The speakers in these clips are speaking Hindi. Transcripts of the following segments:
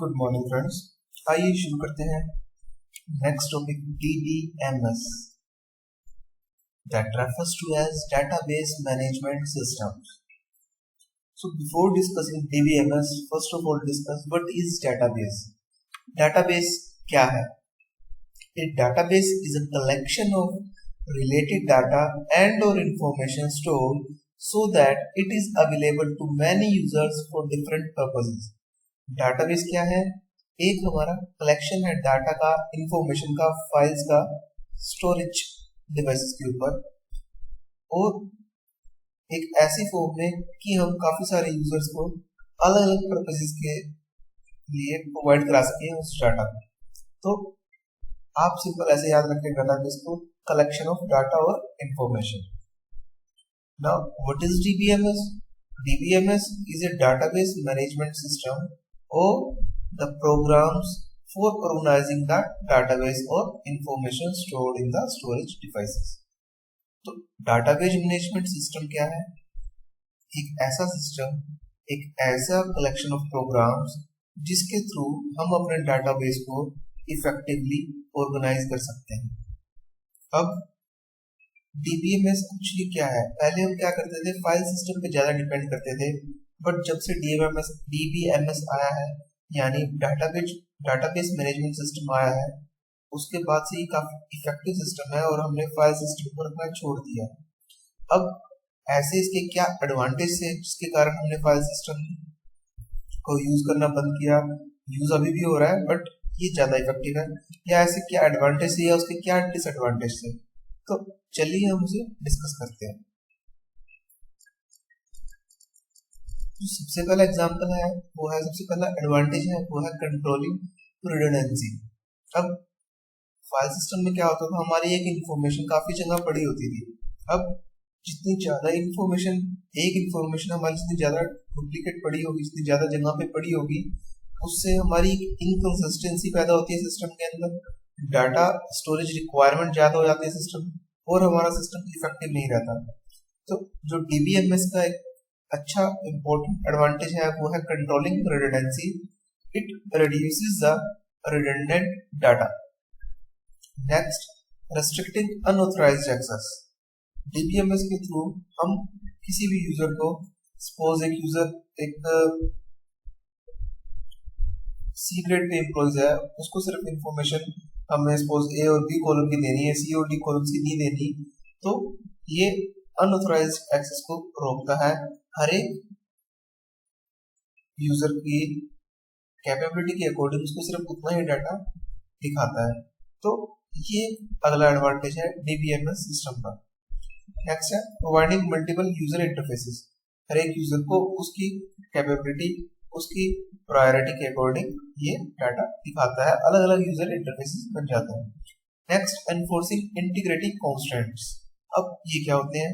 Good morning friends. आइए शुरू करते हैं next topic DBMS that refers to as database management system. So before discussing DBMS, first of all discuss what is database. Database क्या है? A database is a collection of related data and or information stored so that it is available to many users for different purposes. Database क्या है? एक हमारा कलेक्शन है डाटा का, इंफॉर्मेशन का, फाइल्स का, स्टोरेज डिवाइसेस के ऊपर, और एक ऐसी फॉर्म में कि हम काफी सारे यूजर्स को अलग अलग पर्पसेस के लिए प्रोवाइड करा सकें उस डाटा को। तो आप सिंपल ऐसे याद रखें डाटाबेस को, कलेक्शन ऑफ डाटा और information. Now what is DBMS? DBMS is a database management system or the programs for organizing the database or information stored in the storage devices. तो database management system क्या है? एक ऐसा सिस्टम, एक ऐसा कलेक्शन ऑफ प्रोग्राम्स जिसके थ्रू हम अपने डाटाबेस को इफेक्टिवली ऑर्गेनाइज कर सकते हैं। अब DBMS एक्चुअली क्या है? पहले हम क्या करते थे, फाइल सिस्टम पे ज्यादा डिपेंड करते थे, बट जब से DBMS आया है, यानी डाटाबेस मैनेजमेंट सिस्टम आया है, उसके बाद से ये काफी इफेक्टिव सिस्टम है और हमने फाइल सिस्टम को रखना छोड़ दिया। अब ऐसे इसके क्या एडवांटेज है जिसके कारण हमने फाइल सिस्टम को यूज करना बंद किया? यूज अभी भी हो रहा है बट ये ज्यादा इफेक्टिव है, या ऐसे क्या एडवांटेज है या उसके क्या डिसएडवांटेज है? तो चलिए हम उसे डिस्कस करते हैं। जो सबसे पहला एग्जांपल है वो है, सबसे पहला एडवांटेज है वो है कंट्रोलिंग रिडंडेंसी। अब फाइल सिस्टम में क्या होता था, हमारी एक इंफॉर्मेशन काफी जगह पड़ी होती थी। अब जितनी ज्यादा इंफॉर्मेशन, एक इंफॉर्मेशन हमारी जितनी ज्यादा डुप्लीकेट पड़ी होगी, जितनी ज्यादा जगह पे पड़ी होगी, उससे हमारी इनकंसिस्टेंसी पैदा होती है सिस्टम के अंदर, डाटा स्टोरेज रिक्वायरमेंट ज्यादा हो जाती है सिस्टम, और हमारा सिस्टम इफेक्टिव नहीं रहता। तो जो DBMS का एक अच्छा इंपॉर्टेंट एडवांटेज है वो है controlling redundancy. It reduces the redundant data. Next, restricting unauthorised access. DBMS के थ्रू हम किसी भी यूजर को, सपोज एक यूजर एक सी ग्रेड पे एम्प्लॉइज है, उसको सिर्फ इंफॉर्मेशन हमें सपोज A और B कॉलम की देनी है, C और D कॉलम की नहीं देनी, तो ये अनऑथराइज्ड एक्सेस को रोकता है। हर एक यूजर की कैपेबिलिटी के अकॉर्डिंग उसको सिर्फ उतना ही डाटा दिखाता है। तो ये अगला एडवांटेज है DBMS सिस्टम का। नेक्स्ट है प्रोवाइडिंग मल्टीपल यूजर इंटरफेसेस। हर एक यूजर को उसकी कैपेबिलिटी, उसकी प्रायोरिटी के अकॉर्डिंग ये डाटा दिखाता है, अलग अलग यूजर इंटरफेसेस बन जाते हैं। Next, enforcing integrity constants. अब ये क्या होते हैं?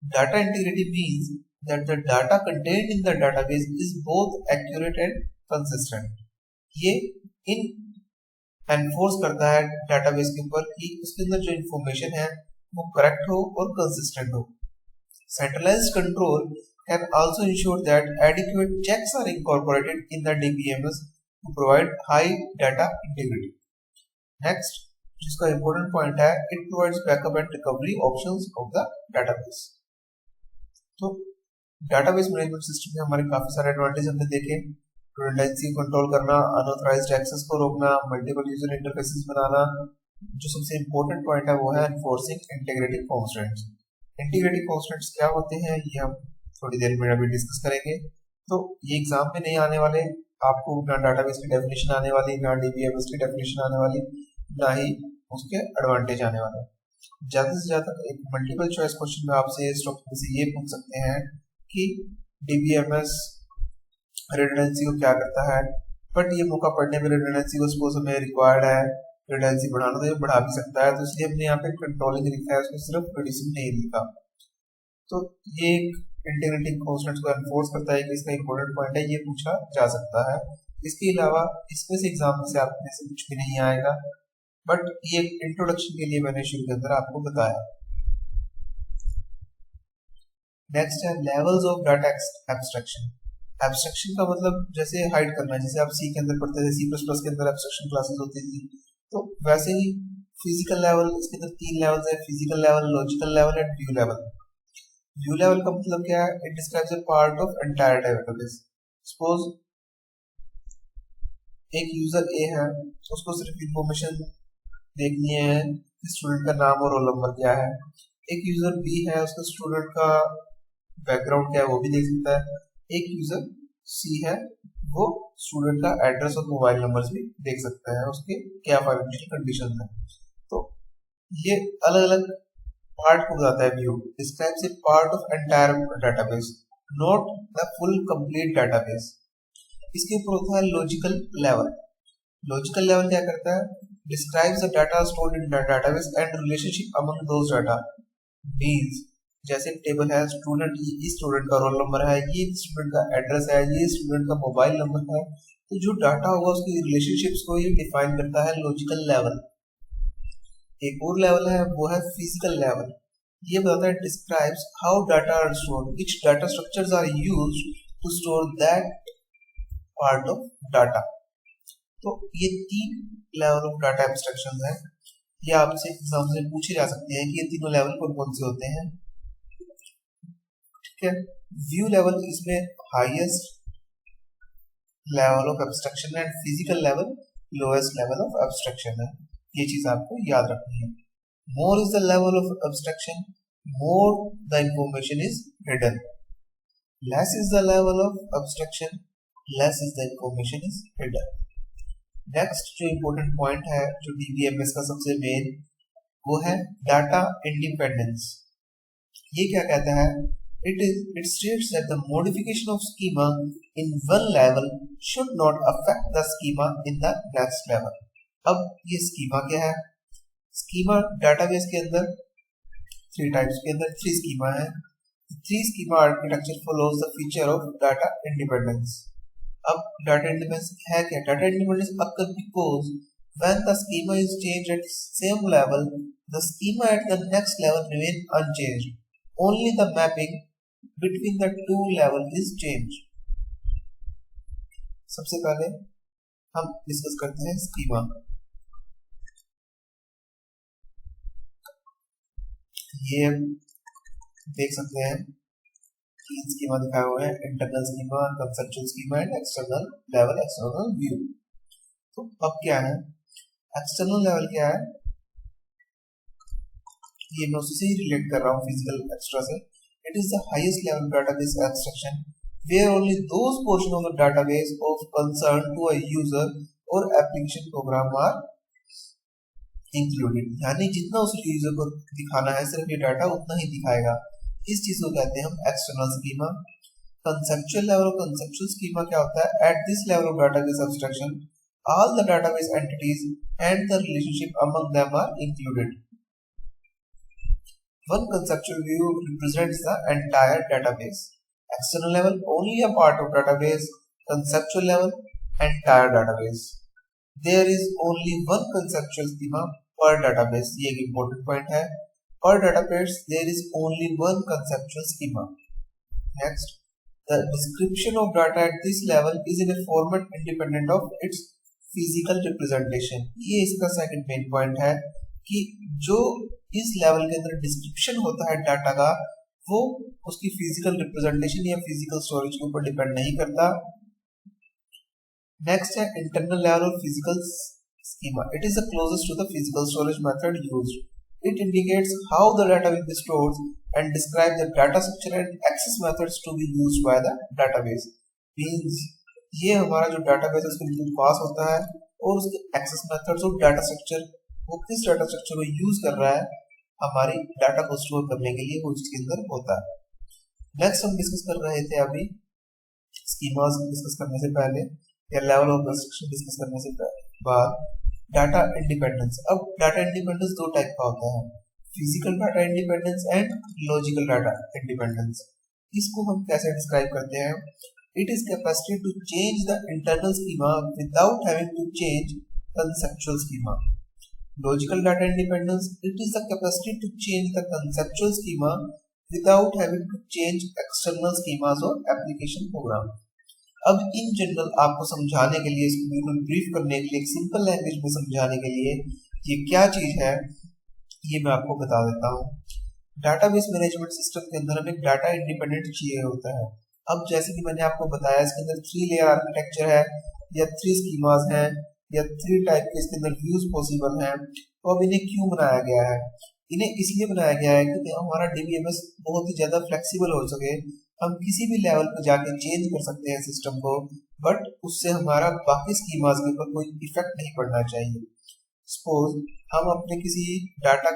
Data integrity means that the data contained in the database is both accurate and consistent. ये इन एनफोर्स करता है डाटाबेस के ऊपर कि उसके अंदर जो इंफॉर्मेशन है वो करेक्ट हो और कंसिस्टेंट हो। Centralised control can also ensure that adequate checks are incorporated in the DBMS to provide high data integrity. Next, जिसका इंपॉर्टेंट पॉइंट है, it provides backup and recovery options of the database. तो डाटाबेस मैनेजमेंट सिस्टम में हमारे काफी सारे एडवांटेज हमने देखे। रिडंडेंसी कंट्रोल करना, अनऑथराइज्ड एक्सेस को रोकना, मल्टीपल यूजर इंटरफेसेस बनाना। जो सबसे इंपॉर्टेंट पॉइंट है वो है enforcing integrity constants. Integrity constants क्या होते हैं ये हम थोड़ी देर में अभी डिस्कस करेंगे। तो ये एग्जाम में नहीं आने वाले, आपको ना डाटाबेस की डेफिनेशन आने वाली, ना DBMS की डेफिनेशन आने वाली, ना ही उसके एडवांटेज आने वाले। ज्यादा से ज्यादा एक मल्टीपल चॉइस क्वेश्चन में आपसे इस टॉपिक से ये पूछ सकते हैं कि DBMS रिडंडेंसी को क्या करता है, बट ये मौका पड़ने में रिडंडेंसी को सपोज हमें रिक्वायर्ड है रिडंडेंसी बढ़ाना, तो ये बढ़ा भी सकता है, तो इसलिए हमने यहाँ पे कंट्रोलिंग लिखा है, उसमें सिर्फ रिड्यूसिंग नहीं लिखा। तो ये एक इंटीग्रिटी कॉन्स्टेंट को एनफोर्स करता है कि इसका इंपॉर्टेंट पॉइंट है, ये पूछा जा सकता है। इसके अलावा इसमें से एग्जाम से आपने से कुछ भी नहीं आएगा, बट ये इंट्रोडक्शन के लिए मैंने शुरू के अंदर आपको बताया। नेक्स्ट है levels of data abstraction. Abstraction का मतलब जैसे हाइड करना, जैसे आप सी के अंदर पढ़ते थे, सी प्लस प्लस के अंदर एब्स्ट्रैक्शन क्लासेस होती थी, तो वैसे ही फिजिकल लेवल, इसके अंदर 3 लेवल्स है, physical level, logical level and view level. View level का मतलब क्या है? It describes a part of entire database. Suppose एक यूजर ए है, उसको सिर्फ इंफॉर्मेशन देखनी है, स्टूडेंट का नाम और रोल नंबर क्या है। एक यूजर बी है, उसको स्टूडेंट का बैकग्राउंड क्या है वो भी देख सकता है। एक यूजर सी है, वो स्टूडेंट का एड्रेस और मोबाइल नंबर्स भी देख सकता है, उसके क्या फाइनेंशियल कंडीशन है। तो ये अलग अलग पार्ट को बताता है। View describes a part of entire database, not the full complete database. इसके ऊपर होता है लॉजिकल लेवल। लॉजिकल लेवल क्या करता है? Describes the data stored in database and relationship among those data. Means जैसे टेबल है, स्टूडेंट, ये स्टूडेंट का रोल नंबर है, ये स्टूडेंट का एड्रेस है, ये स्टूडेंट का मोबाइल नंबर है, तो जो डाटा होगा उसकी रिलेशनशिप्स को ये डिफाइन करता है लॉजिकल लेवल। एक और लेवल है, वो है फिजिकल लेवल। ये बताता है describes how data are stored, which data structures are used to store that part of data. तो ये 3 लेवल ऑफ डाटा एब्स्ट्रैक्शन है। ये आपसे एग्जाम में पूछे जा सकते हैं कि ये तीनों लेवल कौन कौन से होते हैं। ठीक है, व्यू लेवल इसमें highest level of abstraction and physical level lowest level of abstraction है। ये चीज आपको याद रखनी है। More is the level of abstraction, more the information is hidden. Less is the level of abstraction, less is the information is hidden. Next जो इंपॉर्टेंट पॉइंट है, जो डीबीएमएस का सबसे मेन, वो है डाटा इंडिपेंडेंस। ये क्या कहता है? It states that the modification of schema in one level should not affect the schema in the next level. अब ये schema क्या है? Schema database के अंदर 3 टाइप्स के अंदर 3 schema है। 3 schema architecture follows the feature of data independence. अब data independence है क्या? Data independence occurs because when the schema is changed at same level, the schema at the next level remain unchanged. Only the mapping between the two level is changed. सबसे पहले हम डिस्कस करते हैं स्कीमा। ये देख सकते हैं 3 स्कीमा दिखाए हुए हैं, internal schema, conceptual schema and external level, external view. तो अब क्या है एक्सटर्नल लेवल? क्या है ये मैं उसी से ही रिलेट कर रहा हूँ फिजिकल एक्स्ट्रा से। It is the highest level database abstraction where only those portions of the database of concern to a user or application program are included. यानी जितना उस यूजर को दिखाना है सिर्फ ये डाटा उतना ही दिखाएगा। इस चीज को कहते हैं हम external schema. Conceptual level of conceptual schema क्या होता है? At this level of database abstraction, all the database entities and the relationship among them are included. One conceptual view represents the entire database. External level only a part of database. Conceptual level entire database. There is only one conceptual schema per database. ये एक important point है। Per database there is only one conceptual schema. Next, the description of data at this level is in a format independent of its physical representation. ये इसका second main point है कि जो इस लेवल के अंदर डिस्क्रिप्शन होता है डाटा का, वो उसकी फिजिकल रिप्रेजेंटेशन या फिजिकल स्टोरेज के ऊपर डिपेंड नहीं करता। नेक्स्ट है internal level of physical schema. It is the closest to the physical storage method used. It indicates how the data will be stored and describe the data structure and access methods to be used by the database. मींस ये हमारा जो डाटाबेस है उसके बिल्कुल पास होता है और उसके एक्सेस मेथड्स और डाटा स्ट्रक्चर, वो किस डाटा स्ट्रक्चर को यूज कर रहा है हमारी डाटा को स्टोर करने के लिए, वो इसके अंदर होता है। नेक्स्ट हम डिस्कस कर रहे थे अभी स्कीमास डिस्कस करने से पहले या लेवल ऑफ एब्स्ट्रैक्शन डिस्कस करने से बाद डाटा इंडिपेंडेंस। अब डाटा इंडिपेंडेंस 2 टाइप का होता है, physical data independence and logical data independence. इसको हम कैसे डिस्क्राइब करते हैं? It is capacity to change the internal schema without having to change conceptual schema. Logical data independence, it is the capacity to change the conceptual schema without having to change external schemas or application program. अब इन जनरल आपको समझाने के लिए, इसको बिल्कुल ब्रीफ करने के लिए, एक सिंपल लैंग्वेज में समझाने के लिए ये क्या चीज है ये मैं आपको बता देता हूँ। डाटाबेस मैनेजमेंट सिस्टम के अंदर हमें डाटा इंडिपेंडेंट चाहिए होता है। अब जैसे कि मैंने आपको बताया इसके अंदर 3 लेयर आर्किटेक्चर है या 3 स्कीमास हैं या 3 टाइप के इसके अंदर व्यूज पॉसिबल हैं। तो अब इन्हें क्यों बनाया गया है? इन्हें इसलिए बनाया गया है कि हमारा डीबीएमएस बहुत ही ज्यादा फ्लेक्सिबल हो सके, हम किसी भी लेवल पर जाके चेंज कर सकते हैं सिस्टम को, बट उससे हमारा बाकी स्कीमास के ऊपर कोई इफेक्ट नहीं पड़ना चाहिए। सपोज हम अपने किसी डाटा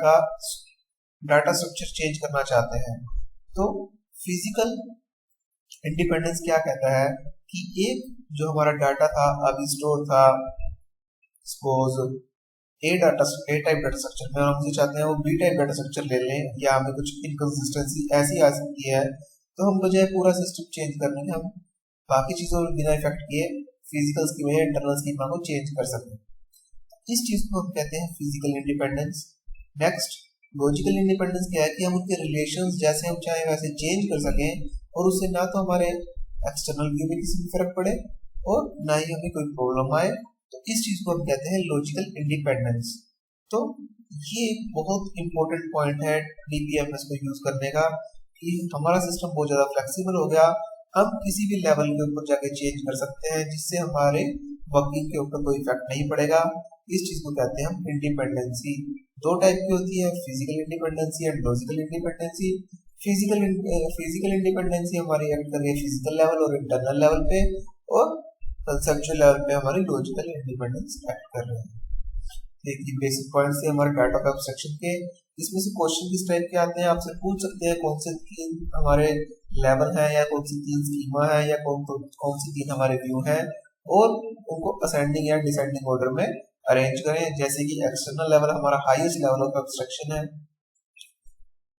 स्ट्रक्चर चेंज करना चाहते हैं, तो फिजिकल इंडिपेंडेंस क्या कहता है कि एक जो हमारा डाटा था अभी स्टोर था, सपोज ए टाइप डाटा स्ट्रक्चर में, हम जो चाहते हैं वो बी टाइप डाटा स्ट्रक्चर ले लें या हमें कुछ इनकंसिस्टेंसी ऐसी आ सकती है, तो हम बजाय पूरा सिस्टम चेंज करने के हम बाकी चीजों में बिना इफेक्ट किए फिजिकल स्कीमा या इंटरनल स्कीमा को चेंज कर सकें। इस चीज को हम कहते हैं physical independence. Next logical independence क्या है कि हम उनके रिलेशंस जैसे हम चाहे वैसे चेंज कर सकें और उससे ना तो हमारे एक्सटर्नल व्यू में किसी भी फर्क पड़े और ना ही हमें कोई प्रॉब्लम आए। तो इस चीज को हम कहते हैं लॉजिकल इंडिपेंडेंस। तो ये एक बहुत इंपॉर्टेंट पॉइंट है डीबीएमएस को यूज करने का कि हमारा सिस्टम बहुत ज्यादा फ्लेक्सिबल हो गया, हम किसी भी लेवल के ऊपर जाके चेंज कर सकते हैं जिससे हमारे वर्किंग के ऊपर कोई इफेक्ट नहीं पड़ेगा। इस चीज को कहते हैं हम इंडिपेंडेंसी। 2 टाइप की होती है, physical independency and logical independency. Physical independency हमारी एक्ट कर रही है फिजिकल लेवल और इंटरनल लेवल पे, और कंसेप्चुअल लेवल पे हमारी लॉजिकल इंडिपेंडेंस एक्ट कर रहे हैं। एक बेसिक पॉइंट से हमारे डाटा का एब्स्ट्रैक्शन के। इसमें से क्वेश्चन किस टाइप के आते हैं, आपसे पूछ सकते हैं कौन से 3 हमारे लेवल हैं या कौन सी 3 स्कीमा है या कौन सी 3 हमारे व्यू हैं, और उनको असेंडिंग या डिसेंडिंग ऑर्डर में अरेंज करें। जैसे कि एक्सटर्नल लेवल हमारा हाईएस्ट लेवल ऑफ एब्स्ट्रैक्शन है।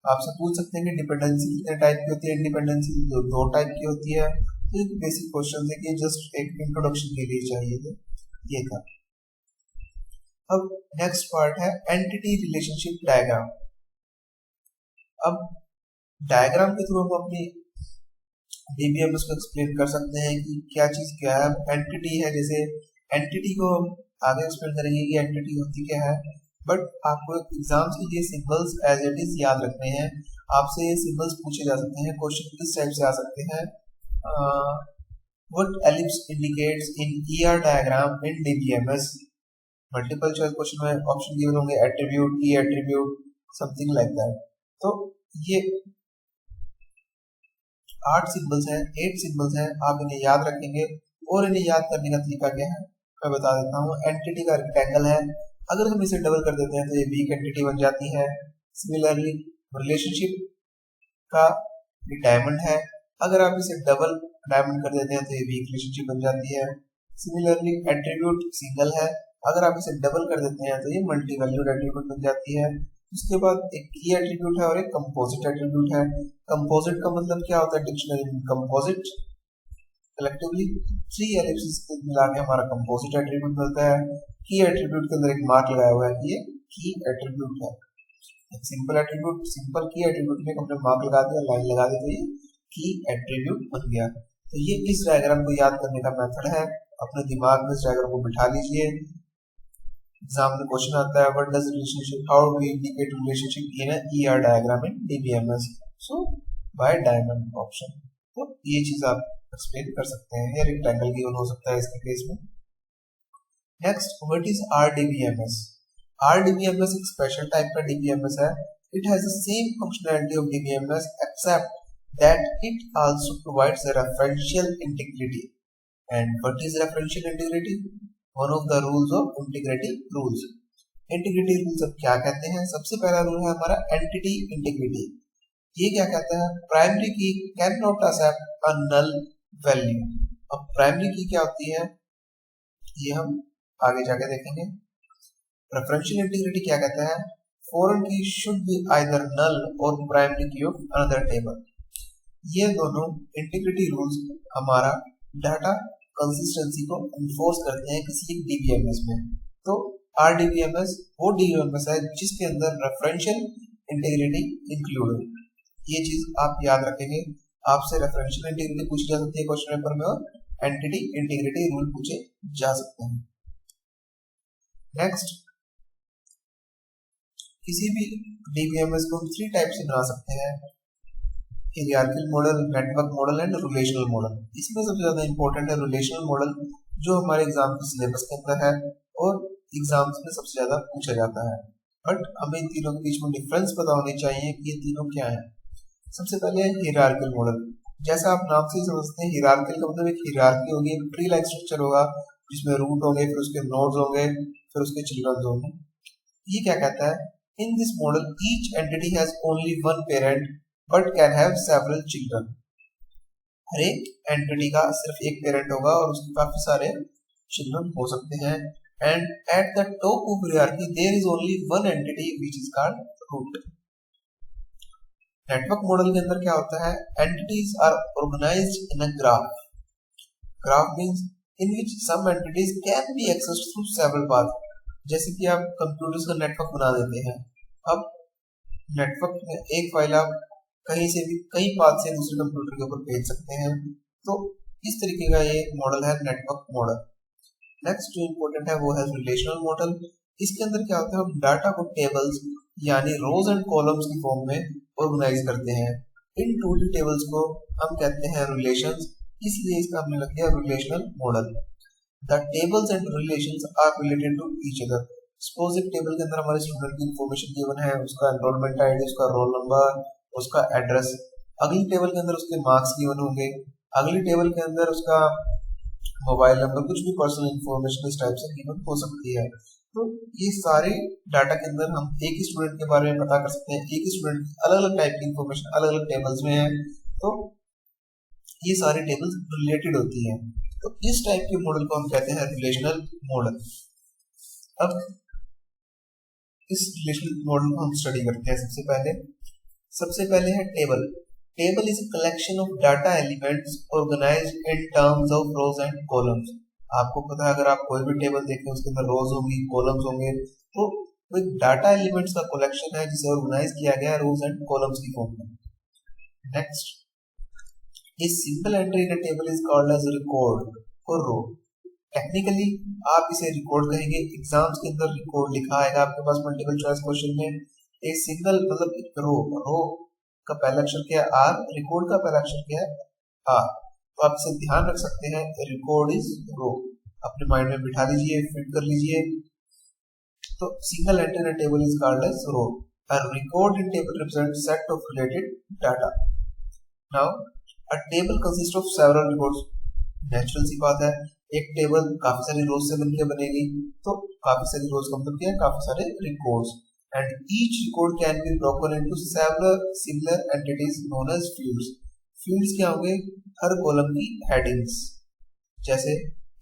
आपसे पूछ सकते हैं कि डिपेंडेंसी कितने टाइप की होती है, इंडिपेंडेंसी 2 टाइप की होती है। तो एक बेसिक क्वेश्चन है कि जस्ट एक इंट्रोडक्शन के लिए चाहिए थे, ये था। अब नेक्स्ट पार्ट है एंटिटी रिलेशनशिप डायग्राम। अब डायग्राम के थ्रू हम अपनी डीबीएमएस को एक्सप्लेन कर सकते हैं कि क्या चीज क्या है। एंटिटी है, जैसे एंटिटी को हम आगे एक्सप्लेन करेंगे कि एंटिटी होती क्या है, बट आपको एग्जाम्स के लिए सिंबल्स एज इट इज याद रखने हैं। आपसे ये सिंबल्स पूछे जा सकते हैं, क्वेश्चन किस टाइप से आ सकते हैं। What ellipse indicates in ER diagram in DBMS. Multiple choice question में ऑप्शन गिवन होंगे एट्रीब्यूट, की एट्रीब्यूट, समथिंग लाइक दैट। तो ये 8 सिंबल्स हैं, 8 सिंबल्स हैं, आप इन्हें याद रखेंगे। और इन्हें याद करने का तरीका क्या है मैं बता देता हूँ। एंटिटी का रेक्टेंगल है, अगर हम इसे डबल कर देते हैं तो ये वीक एंटिटी बन जाती है। सिमिलरली रिलेशनशिप का ये डायमंड है, अगर आप इसे डबल डायमंड कर देते हैं तो ये वीक रिलेशनशिप बन जाती है। सिमिलरली एट्रीब्यूट सिंगल है, अगर आप इसे डबल कर देते हैं तो ये मल्टी वैल्यूड एट्रीब्यूट बन जाती है। उसके बाद एक की एट्रीब्यूट है और एक कंपोजिट एट्रीब्यूट है। कंपोजिट का मतलब क्या होता है डिक्शनरी में, कंपोजिट कलेक्टिवली 3 एलिप्सिस मिला के हमारा कंपोजिट एट्रीब्यूट मिलता है। की एट्रीब्यूट के अंदर एक मार्क लगाया हुआ है कि ये की एट्रीब्यूट है। एक सिंपल एट्रीब्यूट, सिंपल की एट्रीब्यूट में हमने मार्क लगा दिया, लाइन लगा दी तो ये की एट्रीब्यूट बन गया। तो ये इस डायग्राम को याद करने का मेथड है, अपने दिमाग में इस डायग्राम को बिठा लीजिए। एग्जाम में क्वेश्चन आता है what does relationship, how do indicate relationship in a ER diagram in DBMS, so by diamond option. तो ये चीज आप एक्सप्लेन कर सकते हैं, या रेक्टेंगल गिवन हो सकता है इसके केस में। Next what is RDBMS. RDBMS एक स्पेशल टाइप का डीबीएमएस है। It has the same functionality of DBMS except that it also provides a referential integrity. And what is referential integrity? One of the rules of integrity rules. Integrity rules अब क्या कहते हैं? सबसे पहला रूल है हमारा entity integrity. ये क्या कहता है? Primary key cannot accept a null value. अब primary key क्या होती है? ये हम आगे जाके देखेंगे। Referential integrity क्या कहता है? Foreign key should be either null or primary key of another table. ये दोनों इंटीग्रिटी रूल्स हमारा डाटा कंसिस्टेंसी को एनफोर्स करते हैं किसी एक डीबीएमएस में। तो आरडीबीएमएस वो डीबीएमएस है जिसके अंदर रेफरेंशियल इंटीग्रिटी इंक्लूड है। ये चीज आप याद रखेंगे। आपसे रेफरेंशियल इंटीग्रिटी पूछी जा सकती है क्वेश्चन पेपर में, और एंटिटी इंटीग्रिटी रूल पूछे जा सकते हैं। नेक्स्ट, किसी भी डीबीएमएस को हम 3 टाइप से बना सकते हैं, hierarchical model, network model and relational model. इसमें सबसे ज्यादा इंपॉर्टेंट है रिलेशनल मॉडल, जो हमारे एग्जाम के सिलेबस के अंदर है और एग्जाम्स में सबसे ज्यादा पूछा जाता है। बट हमें इन तीनों के बीच में डिफरेंस पता होनी चाहिए कि ये तीनों क्या है। सबसे पहले है हायरार्किकल मॉडल। जैसा आप नाम से समझते हैं, हायरार्किकल का मतलब एक हायरार्की होगी, एक ट्री लाइक स्ट्रक्चर होगा जिसमें रूट होंगे, फिर उसके नोड्स होंगे, फिर उसके चिल्ड्रन होंगे। ये क्या कहता है, इन this model each entity has only one parent but can have several children. हर एक एंटिटी का सिर्फ एक पेरेंट होगा और उसके काफी सारे चिल्ड्रन हो सकते हैं। And at the top of hierarchy there is only one entity which is called root. Network model के अंदर क्या होता है, entities are organised in a graph. Graph means in which some entities can be accessed through several path. जैसे कि आप कंप्यूटर्स का नेटवर्क बना देते हैं, अब नेटवर्क में एक फाइल आप कहीं से भी कई पाथ से दूसरे कंप्यूटर के ऊपर भेज सकते हैं। तो इस तरीके का ये मॉडल है नेटवर्क मॉडल। नेक्स्ट जो इंपॉर्टेंट है वो है रिलेशनल मॉडल। इसके अंदर क्या होता है, हम डाटा को टेबल्स यानी रोज एंड कॉलम्स की फॉर्म में ऑर्गेनाइज करते हैं। इन टू टेबल्स को हम कहते हैं रिलेशंस, इसलिए इसका हमने लग दिया relational model. The tables and relations are related to each other. Suppose एक टेबल के अंदर हमारे स्टूडेंट की इंफॉर्मेशन गिवन है, उसका एनरोलमेंट आईडी, उसका रोल नंबर, उसका एड्रेस। अगली टेबल के अंदर उसके मार्क्स गिवन होंगे, अगली टेबल के अंदर उसका मोबाइल नंबर, कुछ भी पर्सनल इंफॉर्मेशन इस टाइप से गिवन हो सकती है। तो ये सारे डाटा के अंदर हम एक ही स्टूडेंट के बारे में पता कर सकते हैं। एक ही स्टूडेंट की अलग अलग टाइप की इंफॉर्मेशन अलग अलग टेबल्स में है, तो ये सारी टेबल्स रिलेटेड होती हैं। तो इस टाइप के मॉडल को हम कहते हैं रिलेशनल मॉडल। अब इस रिलेशनल मॉडल को हम स्टडी करते हैं। सबसे पहले है table. Table is a collection of data elements organised in terms of rows and columns. आपको पता है, अगर आप कोई भी टेबल देखें उसके अंदर रोज होंगी, कॉलम्स होंगे, तो वो एक डाटा एलिमेंट्स का कलेक्शन है जिसे ऑर्गेनाइज किया गया है रोज एंड कॉलम्स की फॉर्म में। Next, a simple entry in a table is called as record or row. Technically आप इसे रिकॉर्ड कहेंगे। एग्जाम्स के अंदर रिकॉर्ड लिखा आएगा आपके पास मल्टीपल चॉइस क्वेश्चन में। एक सिंगल मतलब एक रो का पहला अक्षर क्या है, आर, रिकॉर्ड का पहला अक्षर क्या है, आर। तो आप इसे ध्यान रख सकते हैं, रिकॉर्ड इज रो। अपने माइंड में बिठा लीजिए, फिट कर लीजिए। तो single entry in a table is called as row. A record in table represents set of related data. Now a table consists of several records. Natural सी बात है, एक टेबल काफी सारी रोज से बनके बनेगी, तो काफी सारी रोज का मतलब क्या है, काफी सारे records. And each record can be broken into several similar entities known as fields. Fields क्या होंगे, हर कॉलम की हेडिंग्स। जैसे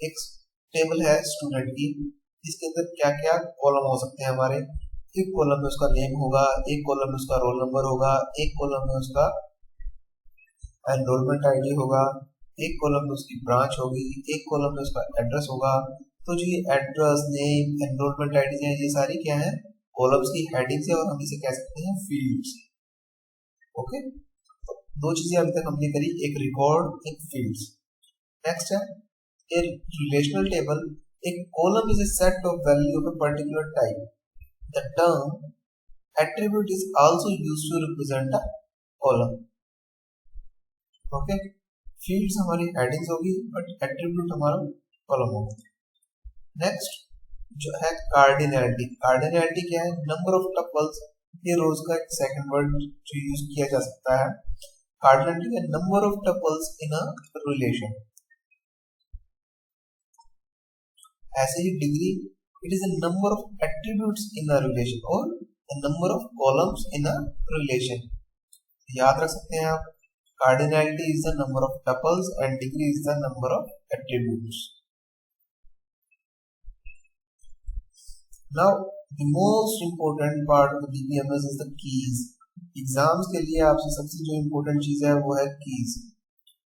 एक टेबल है स्टूडेंट की, इसके अंदर क्या क्या कॉलम हो सकते हैं हमारे। एक कॉलम में उसका नेम होगा, एक कॉलम में उसका रोल नंबर होगा, एक कॉलम में उसका एनरोलमेंट आईडी होगा, एक कॉलम में उसकी ब्रांच होगी, एक कॉलम में उसका एड्रेस होगा। तो जो ये एड्रेस, नेम, एनरोलमेंट आईडी है, ये सारी क्या है, कॉलम्स की हेडिंग्स है और हम इसे कह सकते हैं फील्ड्स। ओके, तो दो चीजें अभी तक हमने करी, एक रिकॉर्ड, एक फील्ड्स। नेक्स्ट है ए रिलेशनल टेबल। एक column is a set of value of a particular type. The term attribute is also used to represent a column. Okay, fields हमारी headings होगी, but attribute हमारा column होगा। Next जो है cardinality। Cardinality क्या है, number of tuples। ये रोज का एक सेकंड वर्ड जो यूज किया जा सकता है। Cardinality है number of tuples in a relation। ऐसे ही degree, it is a number of attributes in a relation or a number of columns in a relation। याद रख सकते हैं आप, cardinality is the number of tuples and degree is the number of attributes। Now the most important part of the DBMS is the keys। Exams के लिए आपसे सबसे जो इम्पोर्टेंट चीज है वो है कीज।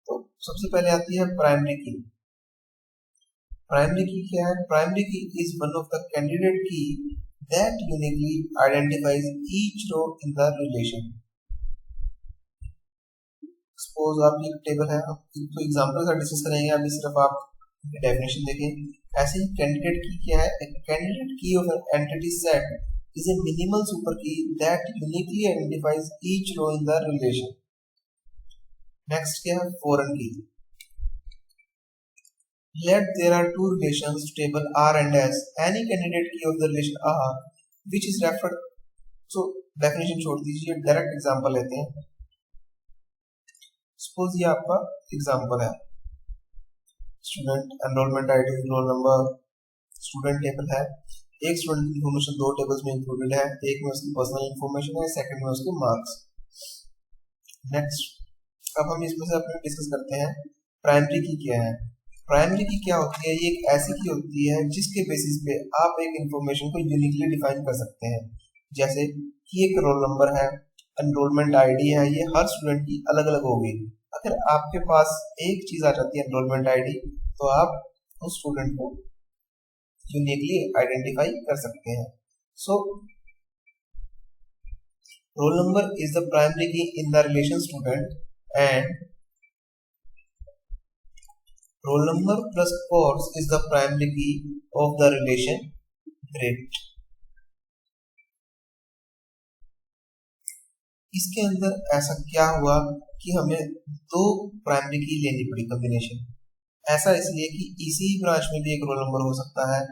तो सबसे पहले आती है प्राइमरी की। प्राइमरी की क्या है, primary key is one of the candidate key that uniquely identifies each row in the relation. Suppose आप ये टेबल है, आप तो एग्जांपल का डिस्कस करेंगे, अभी सिर्फ आप डेफिनेशन देखें। ऐसे ही कैंडिडेट की क्या है, कैंडिडेट की of an entity set is a minimal super key that uniquely identifies each row in the relation. Next क्या है, foreign key. Let there are two relations table R and S. Any candidate key of the relation R which is referred. So definition छोड़ दीजिए, डायरेक्ट एग्जांपल लेते हैं। सपोज ये आपका एग्जांपल है, student enrolment ID, roll number, student table है। एक स्टूडेंट की इन्फॉर्मेशन दो टेबल्स में इंक्लूडेड है, एक में उसकी पर्सनल इन्फॉर्मेशन है, सेकंड में उसके मार्क्स। नेक्स्ट अब हम इसमें से अपने डिस्कस करते हैं प्राइमरी की क्या है। प्राइमरी की क्या होती है, ये एक ऐसी की होती है जिसके बेसिस पे आप एक इन्फॉर्मेशन को यूनिकली डिफाइन कर सकते हैं। जैसे कि एक रोल नंबर है, एनरोलमेंट आईडी है, ये हर स्टूडेंट की अलग अलग होगी। अगर आपके पास एक चीज आ जाती है एनरोलमेंट आईडी, तो आप उस स्टूडेंट को यूनिकली आइडेंटिफाई कर सकते हैं। So roll number is the primary key in the relation student and roll number plus course is the primary key of the relation grade. इसके अंदर ऐसा क्या हुआ कि हमें दो प्राइमरी की लेनी पड़ी कॉम्बिनेशन। ऐसा इसलिए कि इसी ब्रांच में भी एक रोल नंबर हो सकता है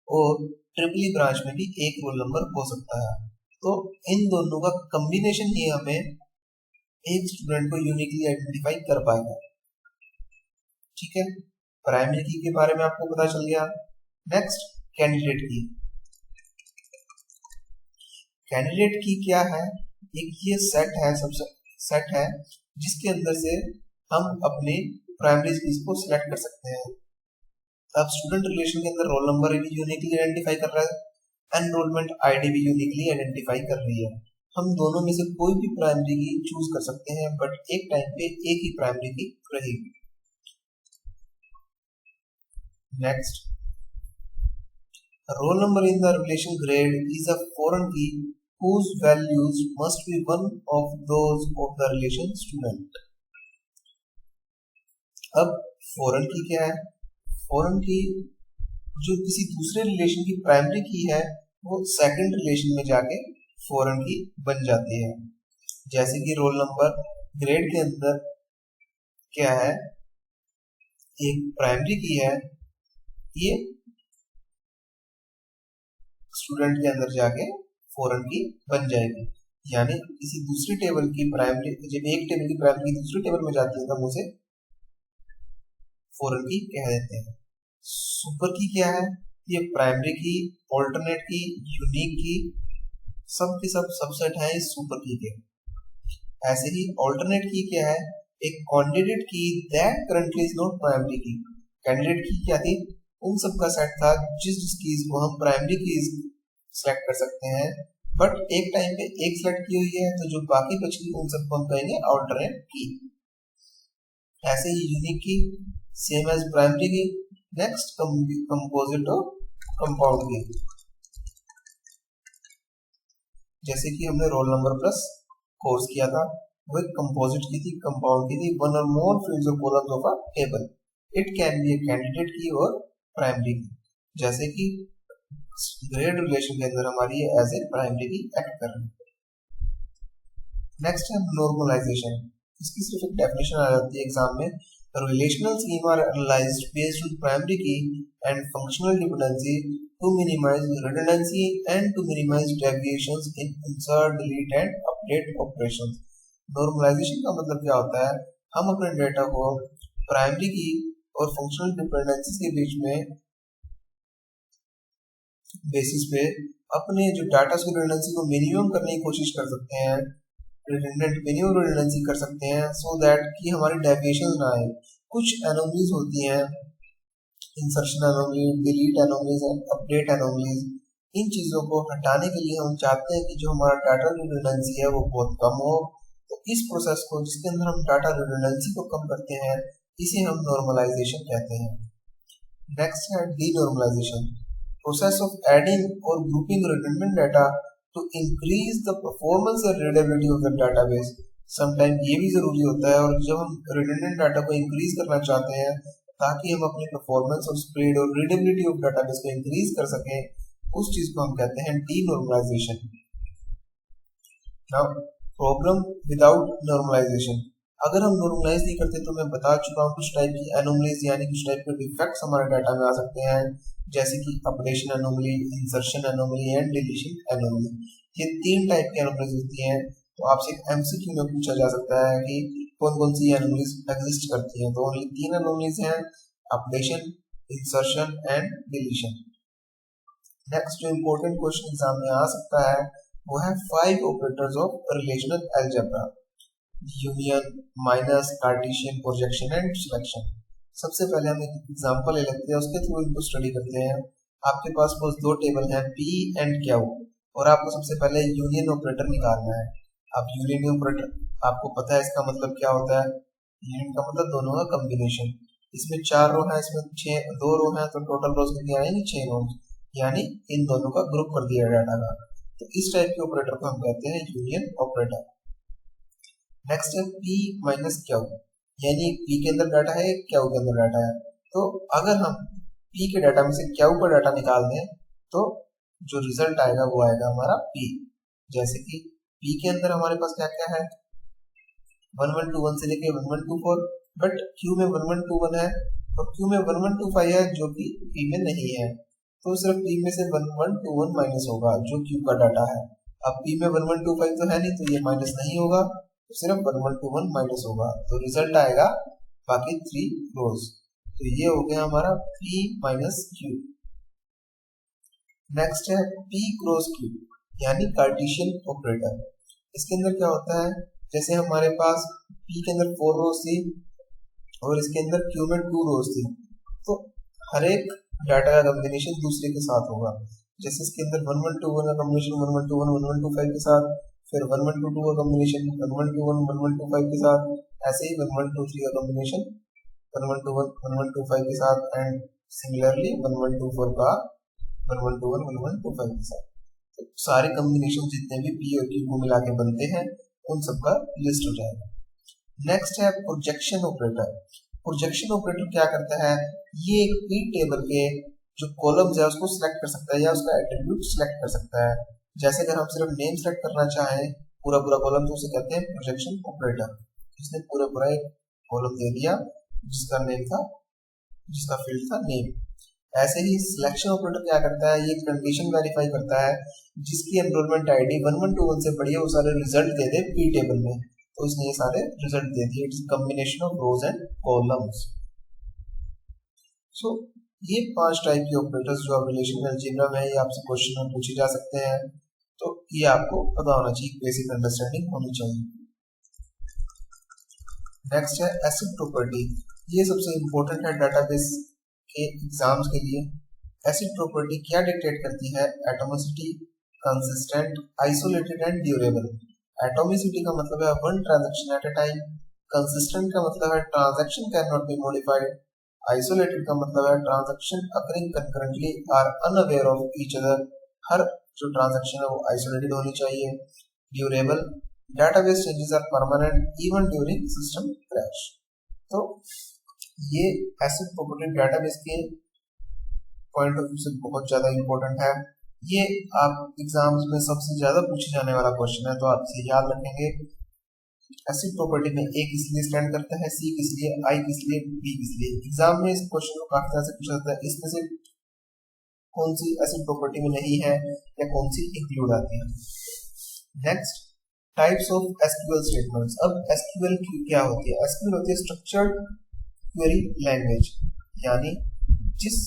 और ट्रिपल ई ब्रांच में भी एक रोल नंबर हो सकता है। तो इन दोनों का कॉम्बिनेशन ही हमें एक स्टूडेंट को यूनिकली आइडेंटिफाई कर पाएगा। ठीक है, प्राइमरी की के बारे में आपको पता चल गया। नेक्स्ट कैंडिडेट की। कैंडिडेट की क्या है, एक ये सेट है, सबसे सेट है जिसके अंदर से हम अपने प्राइमरी कीज को सिलेक्ट कर सकते हैं। अब स्टूडेंट रिलेशन के अंदर रोल नंबर भी यूनिकली आइडेंटिफाई कर रहा है, एनरोलमेंट आईडी भी यूनिकली आइडेंटिफाई कर रही है। हम दोनों में से कोई भी प्राइमरी की चूज कर सकते हैं, बट एक टाइम पे एक ही प्राइमरी की रहेगी। Next, roll number in the relation grade is a foreign की whose values must be one of those of the relation student. अब फॉरेन की क्या है, फॉरेन की जो किसी दूसरे रिलेशन की प्राइमरी की है वो सेकंड रिलेशन में जाके फॉरेन की बन जाती है। जैसे कि रोल नंबर ग्रेड के अंदर क्या है, एक प्राइमरी की है, ये स्टूडेंट के अंदर जाके फॉरेन की बन जाएगी। यानी किसी दूसरी टेबल की प्राइमरी, जब एक टेबल की प्राइमरी दूसरी टेबल में जाती है तो हम उसे फॉरेन की कह देते हैं। सुपर की क्या है, ये प्राइमरी की, ऑल्टरनेट की, यूनिक की, सब के सब सबसेट है इस सुपर की के। ऐसे ही ऑल्टरनेट की क्या है, एक candidate key that currently is not primary की। कैंडिडेट की क्या थी, उन सब का सेट था जिस कीज को हम प्राइमरी कीज सेलेक्ट कर सकते हैं, बट एक टाइम पे एक सेलेक्ट की हुई है, तो जो बाकी बची उन सबको हम कहेंगे ऑल्टरनेट की। ऐसे ही यूनिक की सेम एज प्राइमरी की। नेक्स्ट कंपोजिट और कंपाउंड की, जैसे कि हमने रोल नंबर प्लस कोर्स किया था, वो एक कंपोजिट की थी, कंपाउंड की थी, वन और मोर फील्ड्स और columns of a table. It can be a candidate की और प्राइमरी की। जैसे कि ग्रेड रिलेशन के अंदर हमारी एज ए प्राइमरी की एक्ट कर रही है। नेक्स्ट है नॉर्मलाइजेशन। इसकी सिर्फ एक डेफिनेशन आ जाती है एग्जाम में, relational scheme are analysed based on primary key and functional dependency to minimise redundancy and to minimise deviations in insert, delete and update operations. Normalisation का मतलब क्या होता है, हम अपने डेटा को प्राइमरी की और फंक्शनल डिपेंडेंसी के बीच में बेसिस पे अपने जो डाटा की रिडंडेंसी को मिनिमम करने की कोशिश कर सकते हैं, मिनिमम रिडंडेंसी कर सकते हैं, सो दैट कि हमारी डेविएशन ना आए। कुछ एनोमलीज होती हैं, insertion anomaly, delete anomalies, update anomalies. इन चीजों को हटाने के लिए हम चाहते हैं कि जो हमारा डाटा रिडंडेंसी है वो बहुत कम हो। तो इस प्रोसेस को, जिसके अंदर हम डाटा रिडंडेंसी को कम करते हैं, इसे हम नॉर्मलाइजेशन कहते हैं। नेक्स्ट है denormalisation, process of adding or grouping redundant data to increase the performance and readability of the database sometime ये भी जरूरी होता है, और जब हम रिडंडेंट डाटा को इंक्रीज करना चाहते हैं ताकि हम अपनी परफॉर्मेंस और स्पीड और रीडेबिलिटी ऑफ डाटाबेस को इंक्रीज कर सकें, उस चीज को हम कहते हैं denormalization. Now problem without normalization, अगर हम नॉर्मलाइज नहीं करते तो मैं बता चुका हूँ कुछ टाइप की एनोमलीज यानी कुछ टाइप के डिफेक्ट्स हमारे डाटा में आ सकते हैं, जैसे कि updation anomaly, insertion anomaly and deletion anomaly. ये 3 टाइप की एनोमलीज होती हैं। तो आपसे एक एमसीक्यू में पूछा जा सकता है कि कौन कौन सी एनोमलीज एग्जिस्ट करती हैं। तो ओनली 3 एनोमलीज हैं, updation, insertion and deletion. Next जो इम्पोर्टेंट क्वेश्चन एग्जाम में आ सकता है वो है 5 operators of relational algebra, union, minus, Cartesian, projection and selection. सबसे पहले हम एक एग्जांपल ले लेते हैं, उसके थ्रू इनको स्टडी करते हैं। आपके पास बस 2 टेबल हैं पी एंड क्यू, और आपको सबसे पहले यूनियन ऑपरेटर निकालना है। अब यूनियन ऑपरेटर आपको पता है इसका मतलब क्या होता है, यूनियन का मतलब दोनों का कॉम्बिनेशन। इसमें 4 रो है, इसमें 2 रो है, तो टोटल रोज कितनी आएंगी 6 रो, यानी इन दोनों का ग्रुप कर दिया डाटा का। तो इस टाइप के ऑपरेटर को हम कहते हैं यूनियन ऑपरेटर। नेक्स्ट है पी माइनस क्यू, यानी पी के अंदर डाटा है, क्यू के अंदर डाटा है। तो अगर हम पी के डाटा में से क्यू का डाटा निकाल दें तो जो रिजल्ट आएगा वो आएगा हमारा पी। जैसे कि पी के अंदर हमारे पास क्या क्या है, 1121 से लेके 1124, बट क्यू में 1121 है और क्यू में 1125 है जो कि पी में नहीं है। तो सिर्फ पी में से 1121 माइनस होगा जो क्यू का डाटा है। अब पी में 1125 तो है नहीं, तो ये माइनस नहीं होगा, तो सिर्फ 1121 माइनस होगा, तो रिजल्ट आएगा बाकी 3 रोज। तो ये हो गया हमारा पी माइनस क्यू। नेक्स्ट है पी क्रॉस क्यू, यानी कार्टेशियन ऑपरेटर। इसके अंदर क्या होता है, जैसे हमारे पास पी के अंदर 4 रोज थी और इसके अंदर क्यू में 2 रोज थी, तो हर एक डाटा का कॉम्बिनेशन दूसरे के साथ होगा। जैसे इसके अंदर 1121 का कॉम्बिनेशन 1121 1125 के साथ, फिर 1122 का कॉम्बिनेशन 1121 1125 के साथ, ऐसे ही 1123 का कॉम्बिनेशन 1121 1125 के साथ, एंड सिमिलरली 1124 का 1121 1125 के साथ। तो सारे कॉम्बिनेशन जितने भी पी और क्यू को मिला के बनते हैं उन सबका लिस्ट हो जाएगा। नेक्स्ट है प्रोजेक्शन ऑपरेटर। प्रोजेक्शन ऑपरेटर क्या करता है, ये एक पी टेबल के जो कॉलम्स है उसको सिलेक्ट कर सकता है या उसका एट्रीब्यूट सिलेक्ट कर सकता है। जैसे अगर हम सिर्फ नेम सेलेक्ट करना चाहें पूरा पूरा कॉलम, तो उसे कहते हैं प्रोजेक्शन ऑपरेटर। इसने पूरा पूरा एक कॉलम दे दिया जिसका नेम था, जिसका फील्ड था नेम। ऐसे ही सिलेक्शन ऑपरेटर क्या करता है, ये कंडीशन वेरीफाई करता है जिसकी एनरोलमेंट आईडी 1121 से बड़ी है वो सारे रिजल्ट दे दे पी टेबल में, तो इसने ये सारे रिजल्ट दे दिए। It's combination of rows and columns. So ये 5 टाइप के ऑपरेटर्स जो आप रिलेशनल अलजेब्रा में, ये आपसे क्वेश्चन में पूछे जा सकते हैं, तो ये आपको पता होना चाहिए, बेसिक अंडरस्टैंडिंग होनी चाहिए। नेक्स्ट है एसिड प्रॉपर्टी, ये सबसे इंपॉर्टेंट है डाटाबेस के एग्जाम्स के लिए। एसिड प्रॉपर्टी क्या डिक्टेट करती है, atomicity, consistent, isolated and durable. Atomicity का मतलब है one transaction at a time, consistent का मतलब है transaction can not be modified, isolated का मतलब है transaction occurring concurrently are unaware of each other, हर जो ट्रांजैक्शन है वो आइसोलेटेड होनी चाहिए। Durable, database changes are permanent even during system crash. तो ये एसिड प्रॉपर्टी डेटाबेस के पॉइंट ऑफ व्यू से बहुत ज्यादा इंपॉर्टेंट है। ये आप एग्जाम्स में सबसे ज्यादा पूछे जाने वाला क्वेश्चन है, तो आप इसे याद रखेंगे। एसिड प्रॉपर्टी में ए किस लिए स्टैंड करता है, सी किस लिए, आई किस लिए, बी किस लिए। एग्जाम में इस क्वेश्चन को काफी तरह से पूछा जाता है, इसमें से कौन सी एसिड प्रॉपर्टी में नहीं है या कौन सी इंक्लूड आती है। Next, types of SQL statements. अब एसक्यूएल क्या होती है, एसक्यूएल होती है स्ट्रक्चर्ड क्वेरी लैंग्वेज, यानी जिस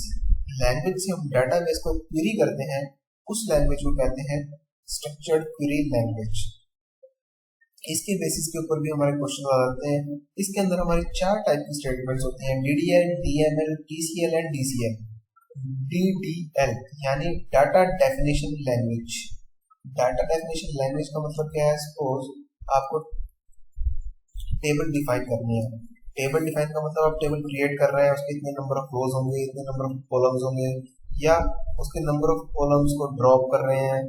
लैंग्वेज से हम डाटाबेस को क्वेरी करते हैं उस लैंग्वेज को कहते हैं स्ट्रक्चर्ड क्वेरी लैंग्वेज। इसके बेसिस के ऊपर भी हमारे क्वेश्चन आ जाते हैं। इसके अंदर हमारे 4 टाइप की स्टेटमेंट्स होते हैं, DDL, DML, TCL and DCL. DDL यानी data definition language. Data definition language का मतलब क्या है, सपोज आपको टेबल डिफाइन करनी है। टेबल डिफाइन का मतलब आप टेबल क्रिएट कर रहे हैं, उसके इतने नंबर ऑफ रोज होंगे, इतने नंबर ऑफ कॉलम्स होंगे, या उसके नंबर ऑफ कॉलम्स को ड्रॉप कर रहे हैं,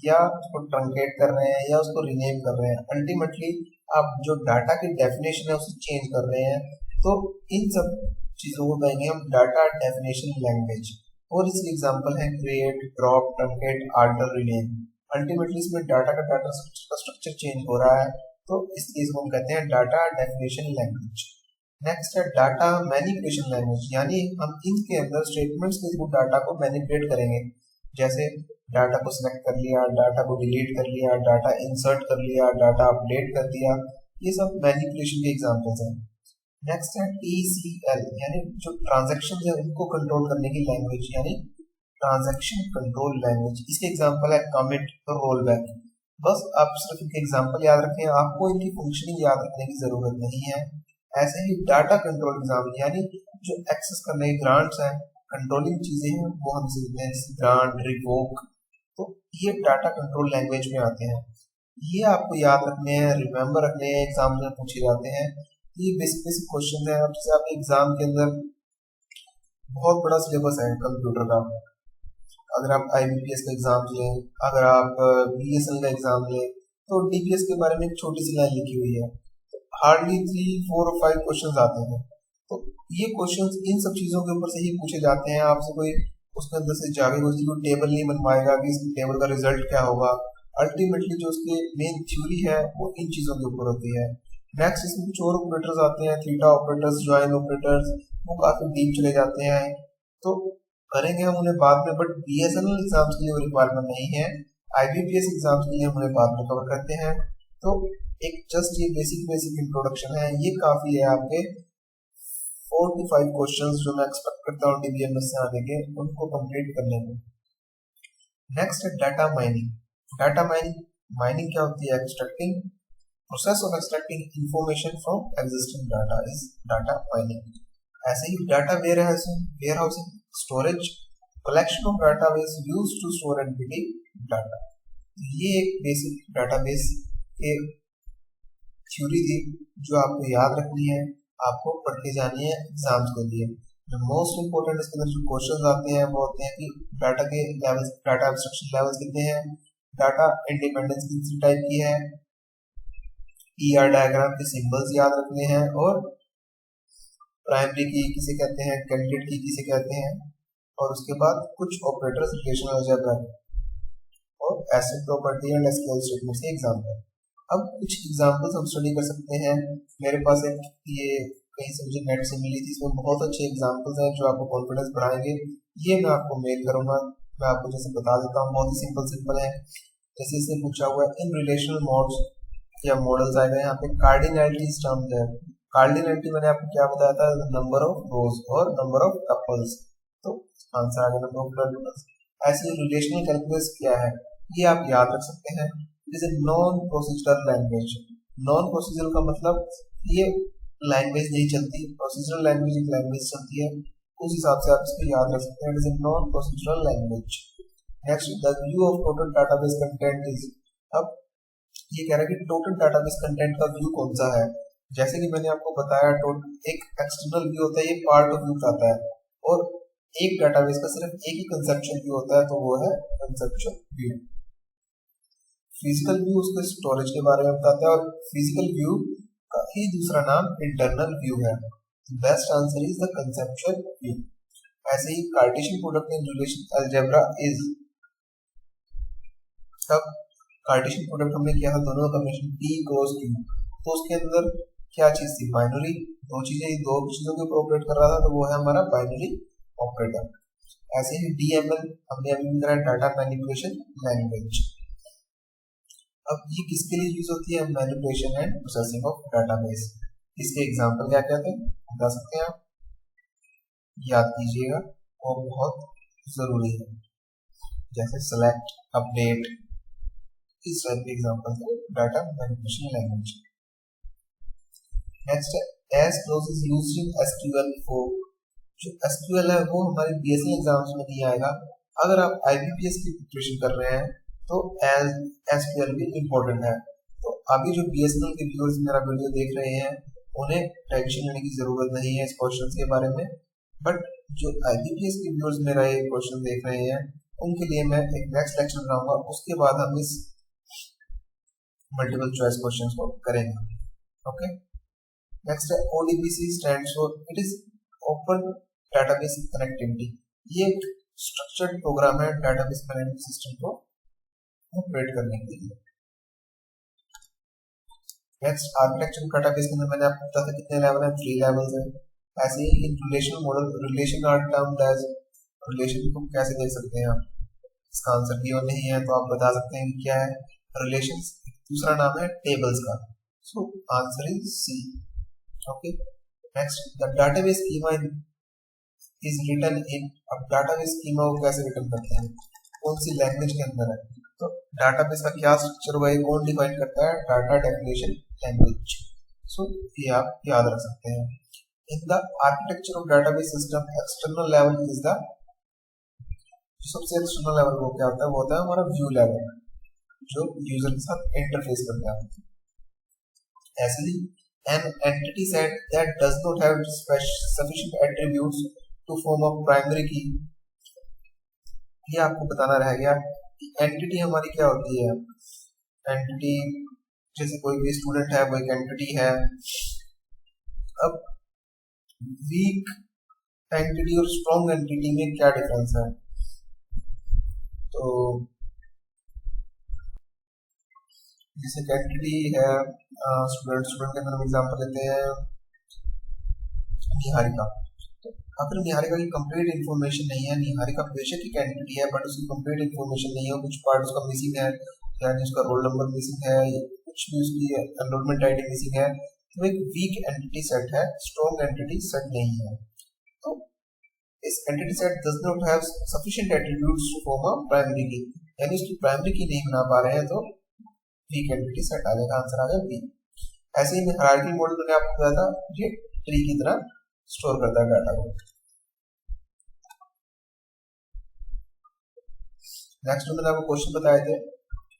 या उसको ट्रंकेट कर रहे हैं, या उसको रीनेम कर रहे हैं। अल्टीमेटली आप जो डाटा की डेफिनेशन है उसे चेंज कर रहे हैं, तो इन सब चीजों को कहेंगे हम डाटा डेफिनेशन लैंग्वेज। और इसके एग्जांपल है create, drop, truncate, alter, rename. Ultimately इसमें डाटा का स्ट्रक्चर चेंज हो रहा है, तो इस चीज को हम कहते हैं डाटा डेफिनेशन लैंग्वेज। नेक्स्ट है डाटा मैनिपुलेशन लैंग्वेज, यानी हम इनके अंदर स्टेटमेंट्स के थ्रू डाटा को मैनिपुलेट करेंगे। जैसे डाटा को सिलेक्ट कर लिया, डाटा को डिलीट कर लिया, डाटा इंसर्ट कर लिया, डाटा अपडेट कर दिया, ये सब मैनिपुलेशन के एग्जांपल्स हैं। नेक्स्ट है TCL, यानी जो ट्रांजैक्शन है उनको कंट्रोल करने की लैंग्वेज, यानी ट्रांजैक्शन कंट्रोल लैंग्वेज। इसके एग्जांपल है कमिट और रोल बैक। बस आप सिर्फ इनके एग्जांपल याद रखें, आपको इनकी फंक्शनिंग याद रखने की जरूरत नहीं है। ऐसे ही डाटा कंट्रोल एग्जाम्पल, यानी जो एक्सेस करने के ग्रांट्स हैं, कंट्रोलिंग चीजें हैं, वो हम सीखते हैं, ग्रांट, रिवोक, तो ये डाटा कंट्रोल लैंग्वेज में आते हैं। ये आपको याद रखने हैं, रिमेम्बर रखने हैं, एग्जाम में पूछे जाते हैं। ये बेसिक बेसिक क्वेश्चन है। अब जैसे आपके एग्जाम के अंदर बहुत बड़ा सिलेबस है कंप्यूटर का, अगर आप IBPS का एग्जाम लें, अगर आप BSNL का एग्जाम लें, तो DPS के बारे में एक छोटी सी लाइन लिखी हुई है, हार्डली 3, 4 और 5 क्वेश्चन आते हैं। तो ये क्वेश्चन इन सब चीजों के ऊपर से ही पूछे जाते हैं। आपसे कोई उसके अंदर से जाके कोई टेबल नहीं बनवाएगा कि इस टेबल का रिजल्ट क्या होगा। अल्टीमेटली जो उसके मेन थ्योरी है वो इन चीजों के ऊपर होती है। नेक्स्ट इसमें कुछ और ऑपरेटर्स आते हैं, थीटा ऑपरेटर्स, ज्वाइन ऑपरेटर्स, वो काफी डीप चले जाते हैं, तो करेंगे हम उन्हें बाद में। बट BSNL एग्जाम्स के लिए वो रिक्वायरमेंट नहीं है, IBPS एग्जाम्स के लिए हम उन्हें बाद में कवर करते हैं। तो एक जस्ट ये बेसिक इंट्रोडक्शन है, ये काफी है आपके 4 to 5 क्वेश्चंस जो मैं एक्सपेक्ट करता हूँ DBMS से आने के, उनको कंप्लीट करने में। नेक्स्ट है डाटा माइनिंग। डाटा माइनिंग क्या होती है? Extracting, process of extracting information from existing data is data mining. ऐसे ही data warehousing, storage, collection of database used to store and print data. ये एक बेसिक डाटाबेस के थ्योरी थी जो आपको याद रखनी है, आपको पढ़ के जानी है एग्जाम्स के लिए। जो मोस्ट इंपोर्टेंट इसके अंदर जो क्वेश्चंस आते हैं वो होते हैं कि डाटा के लेवल्स, डाटा एब्स्ट्रैक्शन लेवल्स कितने हैं, डाटा इंडिपेंडेंस कितनी टाइप की है, ER डायग्राम के सिंबल्स याद रखने हैं, और प्राइमरी की किसे कहते हैं, कैंडिडेट की किसे कहते हैं, और उसके बाद कुछ ऑपरेटर्स, रिलेशनल अलजेब्रा और acid property and SQL statements के एग्जांपल। अब कुछ एग्जांपल्स हम स्टडी कर सकते हैं। मेरे पास एक ये कहीं से मुझे नेट से मिली थी, इसमें बहुत अच्छे एग्जांपल्स हैं जो आपको कॉन्फिडेंस बढ़ाएंगे। ये मैं आपको मेल करूंगा, मैं आपको जैसे बता देता हूँ, बहुत ही सिंपल है। जैसे इसने पूछा हुआ है इन रिलेशनल मॉड्स या मॉडल्स आएगा, यहाँ पे कार्डिनैलिटी टर्म्स है। कार्डिनैलिटी मैंने आपको क्या बताया था, नंबर ऑफ रोज और नंबर ऑफ टपल्स, तो आंसर आ गया नंबर ऑफ टपल्स। ऐसे रिलेशनल कैलकुलस क्या है, ये आप याद रख सकते हैं। It is a non procedural language. Non procedural का मतलब ये लैंग्वेज नहीं चलती, प्रोसीजरल लैंग्वेज एक लैंग्वेज चलती है, उस हिसाब से आप इसको याद रख सकते हैं। It is a non procedural language. Next, the view of total database content is. अब ये कह रहा है कि टोटल डाटाबेस कंटेंट का व्यू कौन सा है। जैसे कि मैंने आपको बताया, एक एक्सटर्नल व्यू होता है, ये पार्ट ऑफ व्यू आता है, और एक डाटाबेस का सिर्फ एक ही कंसेप्चुअल व्यू होता है, तो वो है कंसेप्चुअल व्यू। फिजिकल व्यू उसके स्टोरेज के बारे में बताता है, और फिजिकल व्यू का ही दूसरा नाम इंटरनल व्यू है। Best answer is the conceptual view. ऐसे ही Cartesian product in relation algebra is. अब कार्टेशियन प्रोडक्ट हमने किया था, दोनों का कॉम्बिनेशन P क्रॉस Q, तो उसके अंदर क्या चीज थी, बाइनरी। दो चीजों के ऊपर ऑपरेट कर रहा था, तो वो है हमारा बाइनरी ऑपरेटर। ऐसे ही DML हमने अभी भी करा, डाटा मैनिपुलेशन लैंग्वेज। अब ये किसके लिए यूज होती है, manipulation and processing of database. इसके एग्जांपल क्या क्या थे बता सकते हैं आप, याद कीजिएगा, और बहुत जरूरी है। जैसे सेलेक्ट, अपडेट, इस टाइप के एग्जांपल है डाटा मैनिपुलेशन लैंग्वेज। नेक्स्ट है as clause is used in SQL4। जो SQL है वो हमारे BSNL एग्जाम्स में नहीं आएगा। अगर आप IBPS की प्रिपरेशन कर रहे हैं तो एज SQL भी इम्पोर्टेंट है। तो अभी जो BSNL के व्यूअर्स मेरा वीडियो देख रहे हैं उन्हें टेंशन लेने की जरूरत नहीं है इस क्वेश्चन के बारे में, बट जो IBPS के व्यूअर्स मेरा ये क्वेश्चन देख रहे हैं उनके लिए मैं एक नेक्स्ट लेक्चर बनाऊंगा, उसके बाद हम इस मल्टीपल चॉइस क्वेश्चंस को करेंगे। ओके, नेक्स्ट है ODBC stands for it is open database connectivity. ये एक स्ट्रक्चर्ड प्रोग्राम है डेटाबेस मैनेजमेंट सिस्टम को ऑपरेट करने के लिए। नेक्स्ट आर्किटेक्चर डेटाबेस के अंदर मैंने आपको बताया था कितने लेवल है, 3 लेवल्स है। ऐसे ही in relational model, relation are termed as, relation को कैसे देख सकते हैं आप, इसका आंसर भी और नहीं है तो आप बता सकते हैं क्या है रिलेशंस। दूसरा नाम है टेबल्स का, so answer is C. Okay, next the database schema is written in, अब डेटाबेस स्कीमा को कैसे रिटन करते हैं, कौन सी लैंग्वेज के अंदर है, तो डेटाबेस का क्या स्ट्रक्चर हुआ है कौन डिफाइन करता है, डाटा डेफिनेशन लैंग्वेज। सो ये आप याद रख सकते हैं। In the architecture of database system external level is the, सबसे एक्सटर्नल लेवल वो क्या होता है, वो होता है हमारा व्यू लेवल जो यूजर के साथ इंटरफेस करता है। ऐसे ही an entity set that does not have sufficient attributes to form a primary key, ये आपको बताना रह गया। एंटिटी हमारी क्या होती है, एंटिटी जैसे कोई भी स्टूडेंट है वो एक एंटिटी है। अब वीक एंटिटी और स्ट्रॉन्ग एंटिटी में क्या डिफरेंस है, तो जैसे एंटिटी है स्टूडेंट के अंदर हम एग्जांपल लेते हैं निहारिका। तो अगर निहारिका की कंप्लीट इन्फॉर्मेशन नहीं है, निहारिका बेशक एक एंटिटी है बट उसकी कंप्लीट इन्फॉर्मेशन नहीं है, कुछ पार्ट उसका मिसिंग है, यानी उसका रोल नंबर मिसिंग है, कुछ भी उसकी एनरोलमेंट आईडी मिसिंग है, तो एक वीक एंटिटी सेट है, स्ट्रॉन्ग एंटिटी सेट नहीं है। तो इस entity set does not have sufficient attributes to form a primary key, यानी उसकी प्राइमरी की नहीं बना पा रहे हैं तो वीक एंटिटी सेट आ जाएगा, आंसर आ जाएगा बी। ऐसे ही हायरार्की मॉडल मैंने आपको बताया था, ये ट्री की तरह स्टोर करता है डाटा को। नेक्स्ट मैंने आपको क्वेश्चन बताए थे,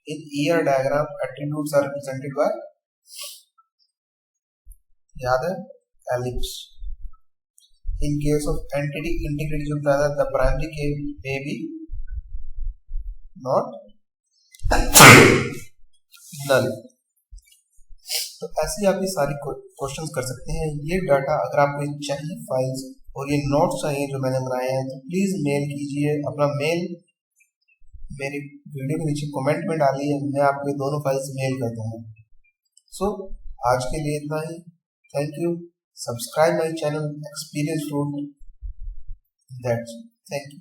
in ER diagram attributes are represented by, याद है, ellipse. In case of entity integrity जो बताया था, द प्राइमरी के मे बी नॉट नल। तो ऐसे आप ये सारी क्वेश्चंस कर सकते हैं। ये डाटा अगर आपको चाहिए फाइल्स और ये नोट्स चाहिए जो मैंने बनाए हैं तो प्लीज मेल कीजिए, अपना मेल मेरी वीडियो के नीचे कमेंट में डालिए, मैं आपको ये दोनों फाइल्स मेल कर दूंगा। सो आज के लिए इतना ही, thank you. Subscribe my channel experience root, that's, thank you.